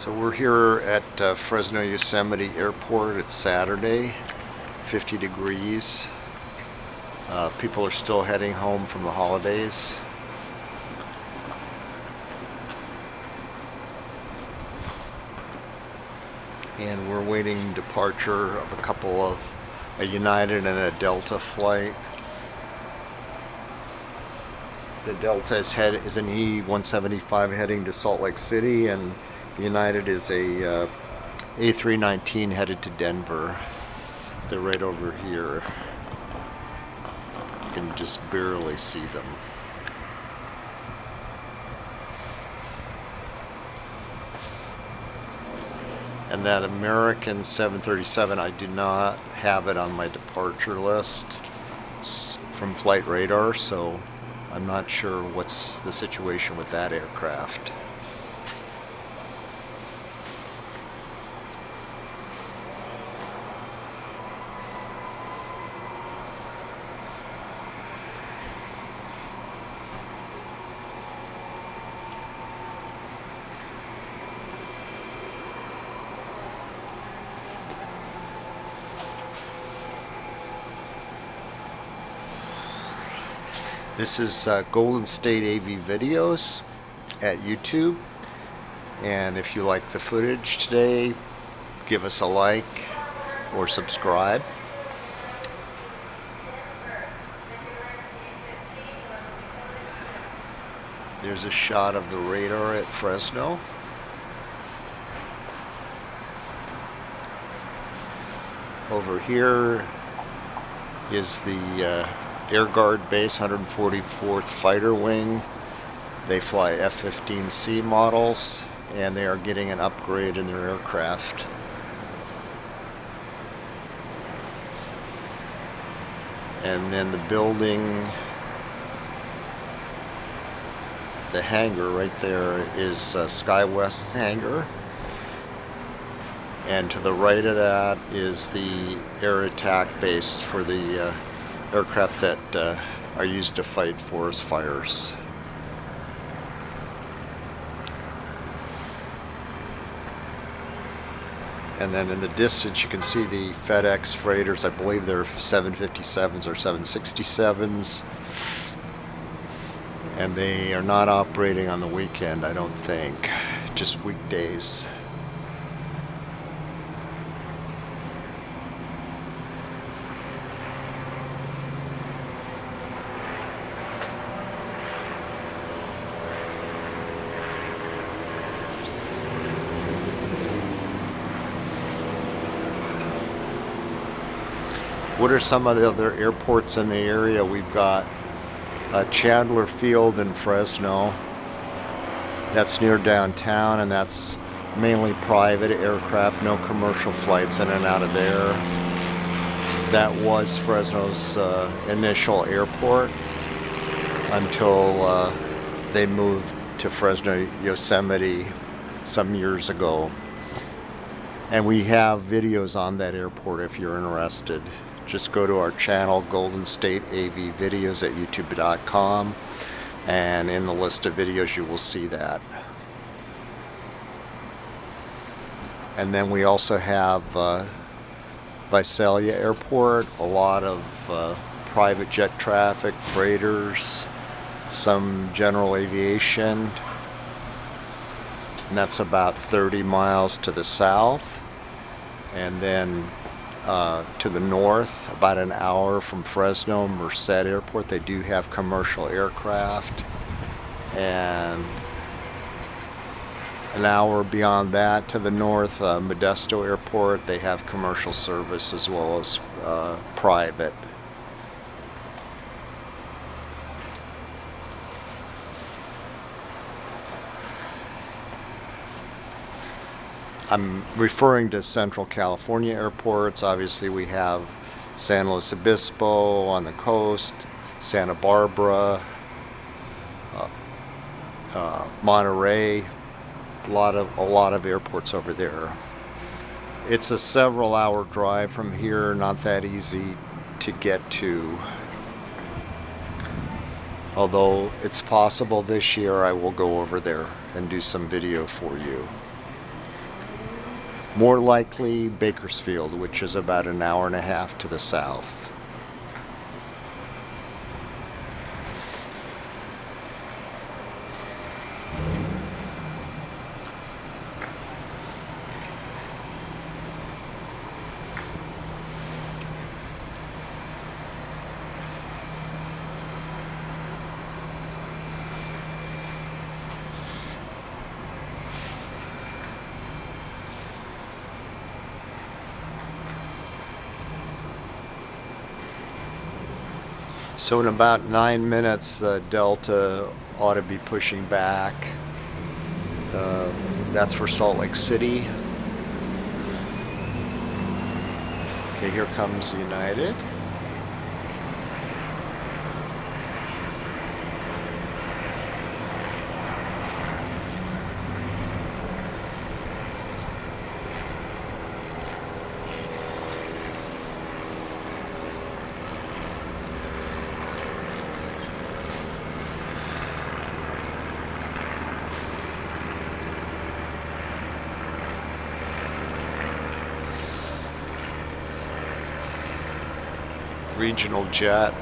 So we're here at Fresno Yosemite Airport. It's Saturday, 50 degrees. People are still heading home from the holidays. And we're waiting departure of a couple of a United and a Delta flight. The Delta is an E-175 heading to Salt Lake City, and the United is a A319 headed to Denver. They're right over here. You can just barely see them. And that American 737, I do not have it on my departure list from Flight Radar, so I'm not sure what's the situation with that aircraft. This is Golden State AV Videos at YouTube, and if you like the footage today, give us a like or subscribe. There's a shot of the radar at Fresno. Over here is the Air Guard Base, 144th Fighter Wing. They fly F15-C models, and they are getting an upgrade in their aircraft. And then the building, the hangar right there is SkyWest hangar. And to the right of that is the air attack base for the aircraft that are used to fight forest fires. And then in the distance you can see the FedEx freighters. I believe they're 757s or 767s. And they are not operating on the weekend, I don't think. Just weekdays. What are some of the other airports in the area? We've got Chandler Field in Fresno. That's near downtown, and that's mainly private aircraft, no commercial flights in and out of there. That was Fresno's initial airport until they moved to Fresno Yosemite some years ago. And we have videos on that airport if you're interested. Just go to our channel, Golden State AV Videos at youtube.com, and in the list of videos you will see that. And then we also have Visalia Airport, a lot of private jet traffic, freighters, some general aviation, and that's about 30 miles to the south. And then to the north, about an hour from Fresno, Merced Airport, they do have commercial aircraft. And an hour beyond that to the north, Modesto Airport, they have commercial service as well as private. I'm referring to Central California airports. Obviously we have San Luis Obispo on the coast, Santa Barbara, Monterey, a lot of airports over there. It's a several hour drive from here, not that easy to get to. Although it's possible this year I will go over there and do some video for you. More likely Bakersfield, which is about an hour and a half to the south. So in about 9 minutes, the Delta ought to be pushing back. That's for Salt Lake City. Okay, here comes United. Regional jet.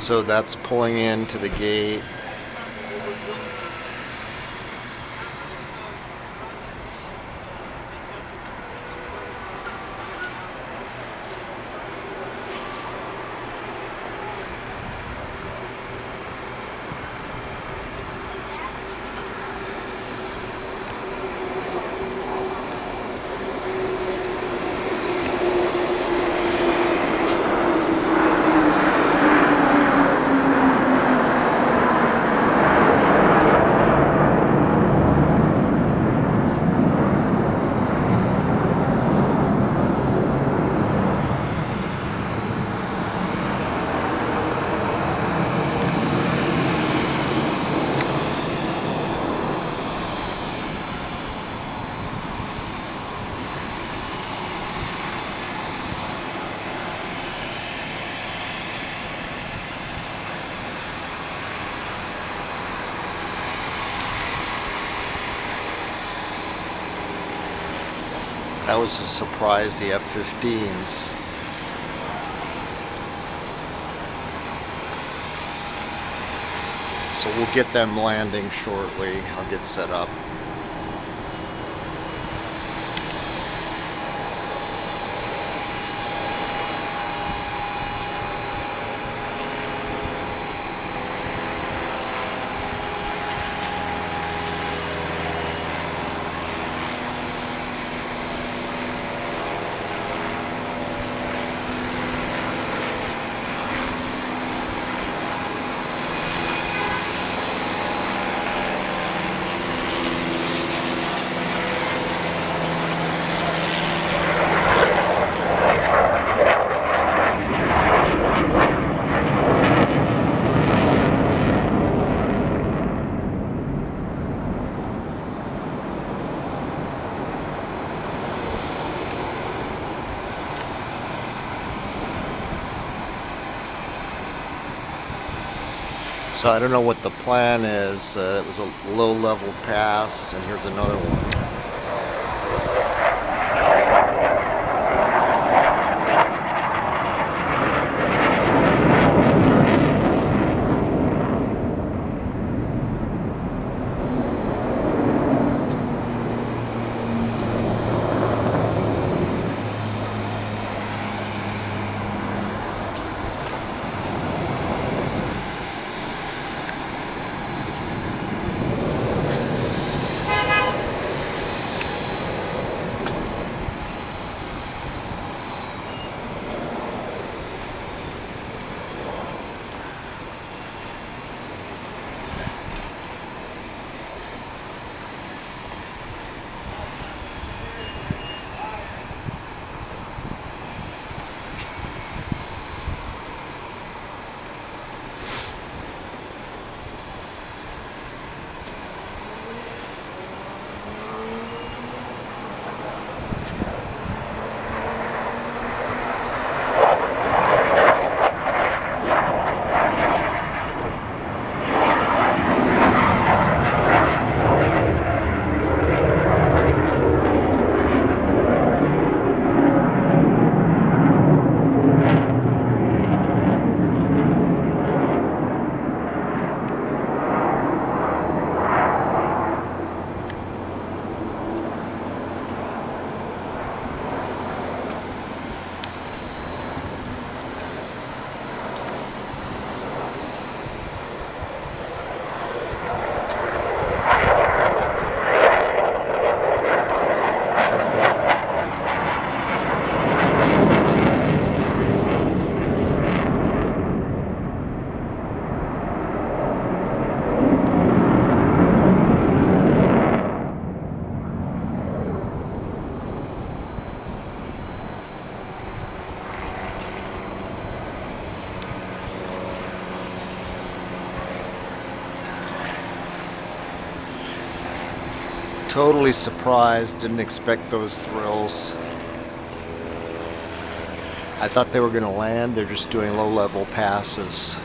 So that's pulling into the gate. That was a surprise, the F-15s. So we'll get them landing shortly. I'll get set up. So I don't know what the plan is. It was a low-level pass, and here's another one. Totally surprised, didn't expect those thrills. I thought they were going to land, they're just doing low-level passes.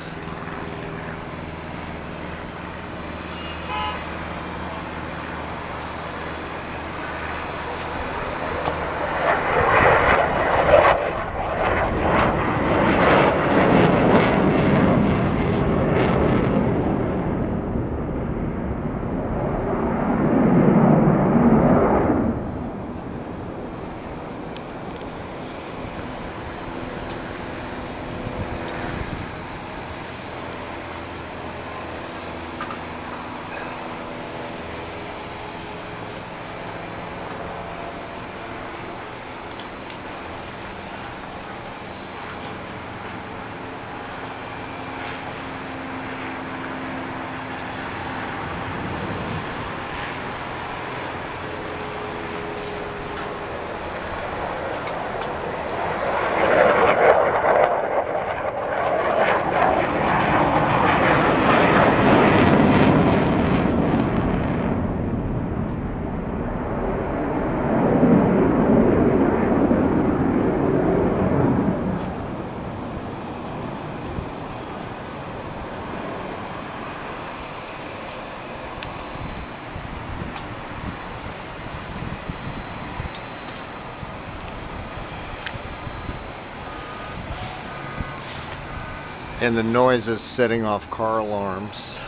And the noise is setting off car alarms.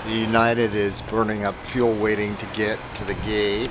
The United is burning up fuel waiting to get to the gate.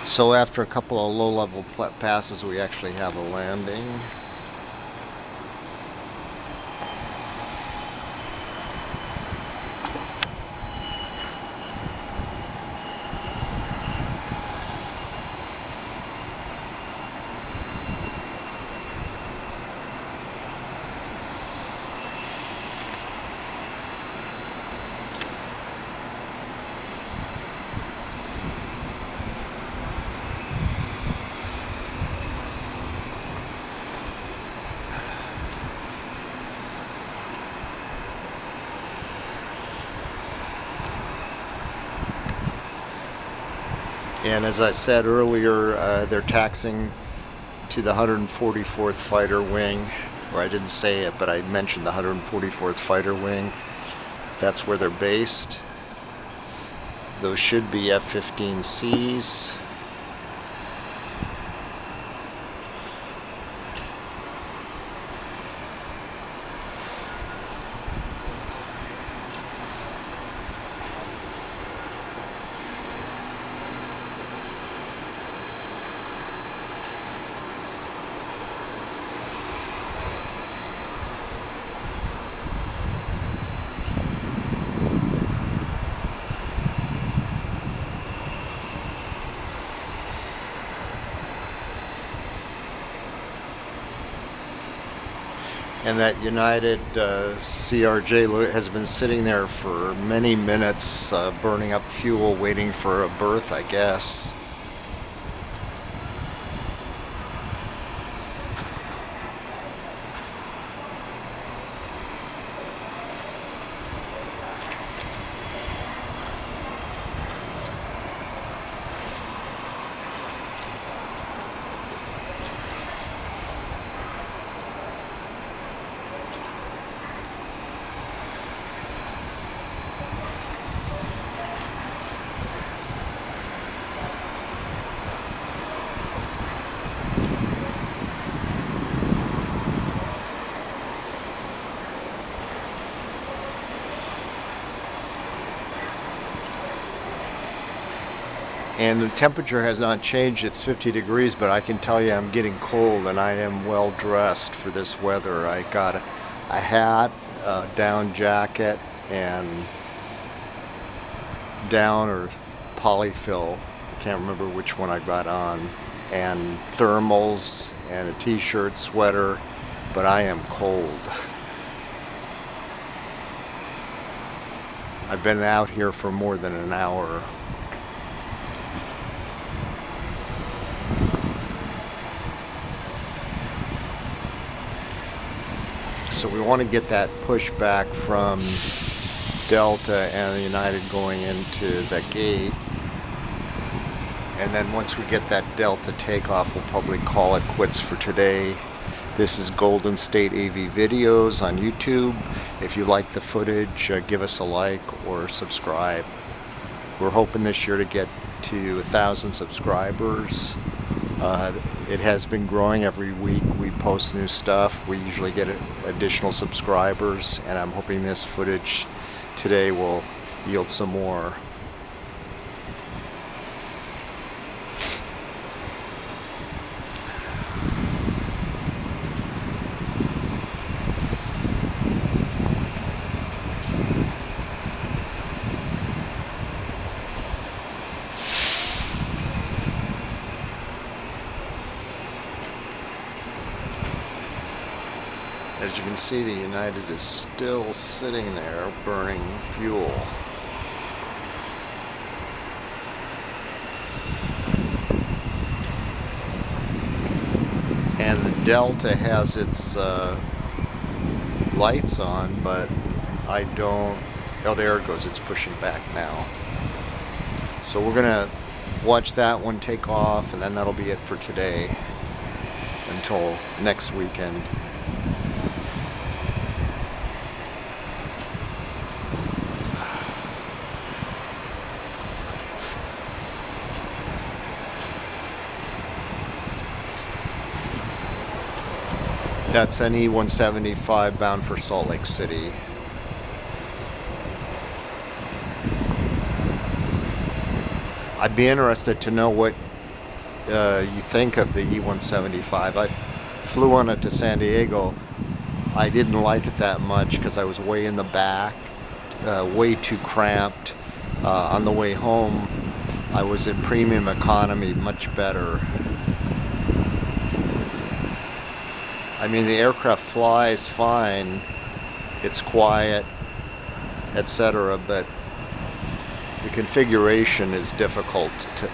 So after a couple of low-level passes, we actually have a landing. And as I said earlier, they're taxiing to the 144th Fighter Wing, or I didn't say it, but I mentioned the 144th Fighter Wing. That's where they're based. Those should be F15-Cs. And that United CRJ has been sitting there for many minutes, burning up fuel, waiting for a berth, I guess. And the temperature has not changed. It's 50 degrees, but I can tell you I'm getting cold, and I am well dressed for this weather. I got a hat, a down jacket, and down or polyfill. I can't remember which one I got on. And thermals and a t-shirt, sweater, but I am cold. I've been out here for more than an hour. So we want to get that pushback from Delta and United going into the gate. And then once we get that Delta takeoff, we'll probably call it quits for today. This is Golden State AV Videos on YouTube. If you like the footage, give us a like or subscribe. We're hoping this year to get to 1,000 subscribers. It has been growing every week. We post new stuff. We usually get additional subscribers, and I'm hoping this footage today will yield some more. As you can see, the United is still sitting there burning fuel. And the Delta has its lights on, but I don't... Oh, there it goes. It's pushing back now. So we're gonna watch that one take off, and then that'll be it for today until next weekend. That's an E175 bound for Salt Lake City. I'd be interested to know what you think of the E175. I flew on it to San Diego. I didn't like it that much because I was way in the back, way too cramped. On the way home, I was in premium economy, much better. I mean, the aircraft flies fine, it's quiet, etc., but the configuration is difficult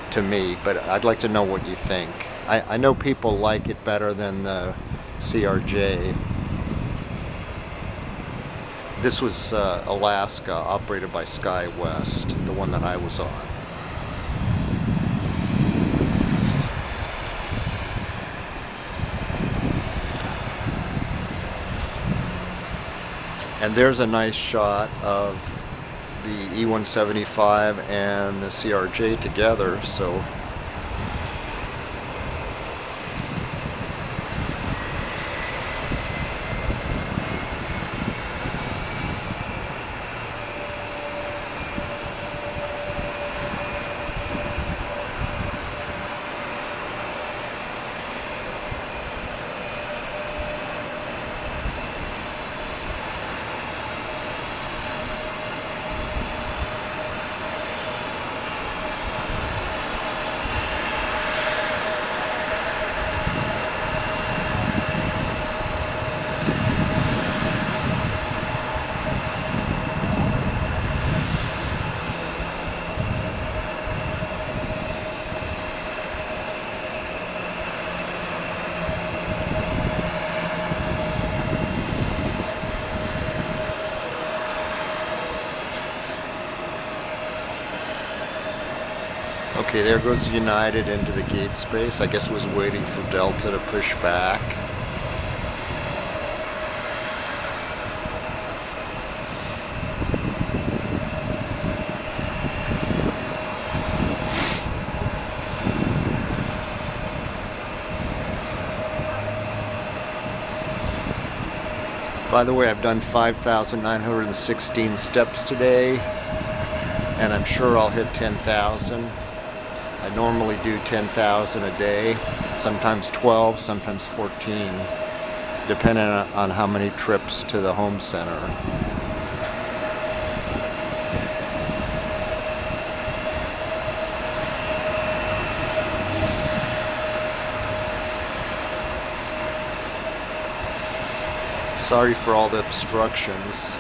to me, but I'd like to know what you think. I know people like it better than the CRJ. This was Alaska, operated by SkyWest, the one that I was on. And there's a nice shot of the E175 and the CRJ together, so okay, there goes United into the gate space. I guess it was waiting for Delta to push back. By the way, I've done 5,916 steps today, and I'm sure I'll hit 10,000. I normally do 10,000 a day, sometimes 12, sometimes 14, depending on how many trips to the home center. Sorry for all the obstructions.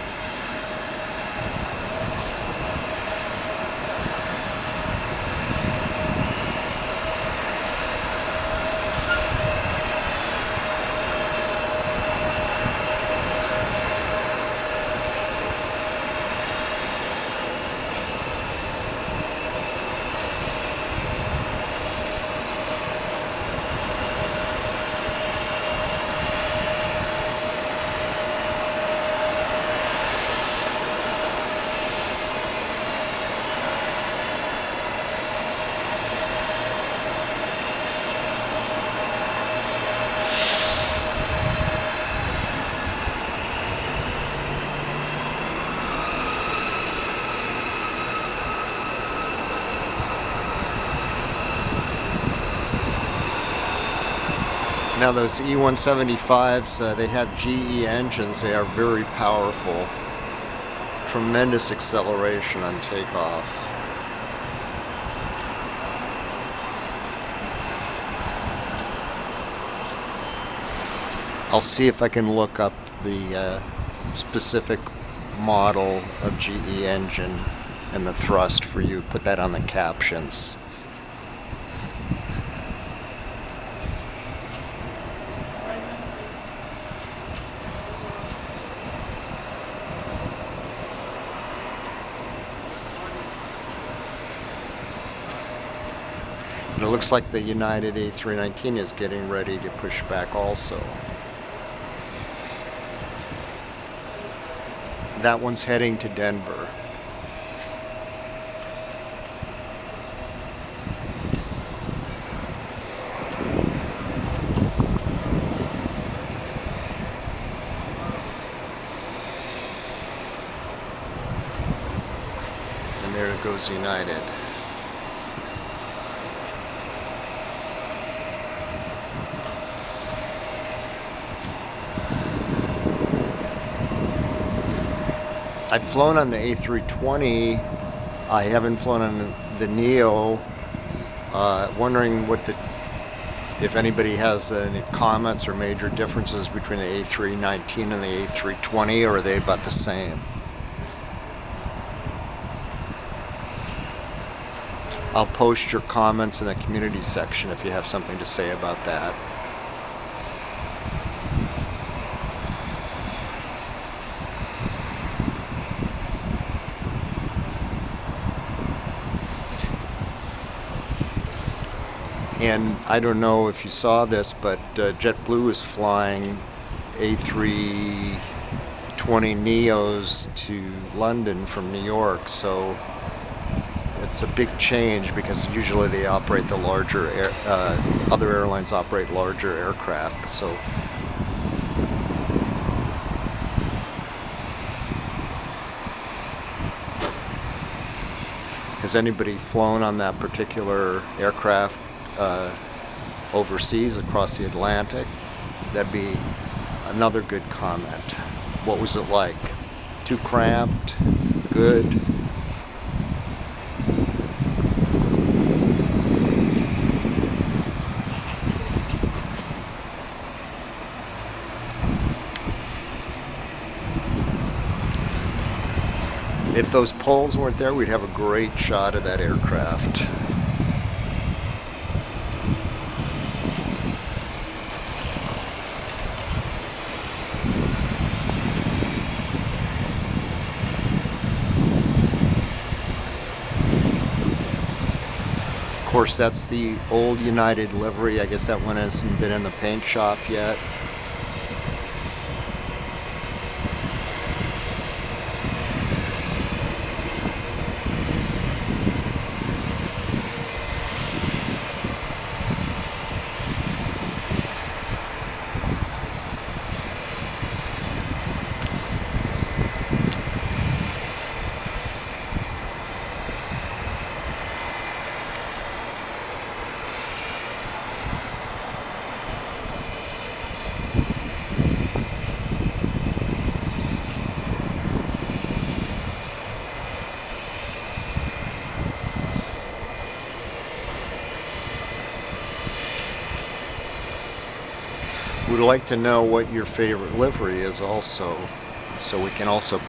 Now those E175s, they have GE engines. They are very powerful. Tremendous acceleration on takeoff. I'll see if I can look up the specific model of GE engine and the thrust for you. Put that on the captions. And it looks like the United A319 is getting ready to push back also. That one's heading to Denver. And there goes United. I've flown on the A320. I haven't flown on the Neo. Wondering if anybody has any comments or major differences between the A319 and the A320, or are they about the same? I'll post your comments in the community section if you have something to say about that. And I don't know if you saw this, but JetBlue is flying A320 Neos to London from New York, so it's a big change because usually they operate the larger, other airlines operate larger aircraft. So has anybody flown on that particular aircraft overseas across the Atlantic? That'd be another good comment. What was it like? Too cramped? Good? If those poles weren't there, we'd have a great shot of that aircraft. Of course, that's the old United livery. I guess that one hasn't been in the paint shop yet. We'd like to know what your favorite livery is also, so we can also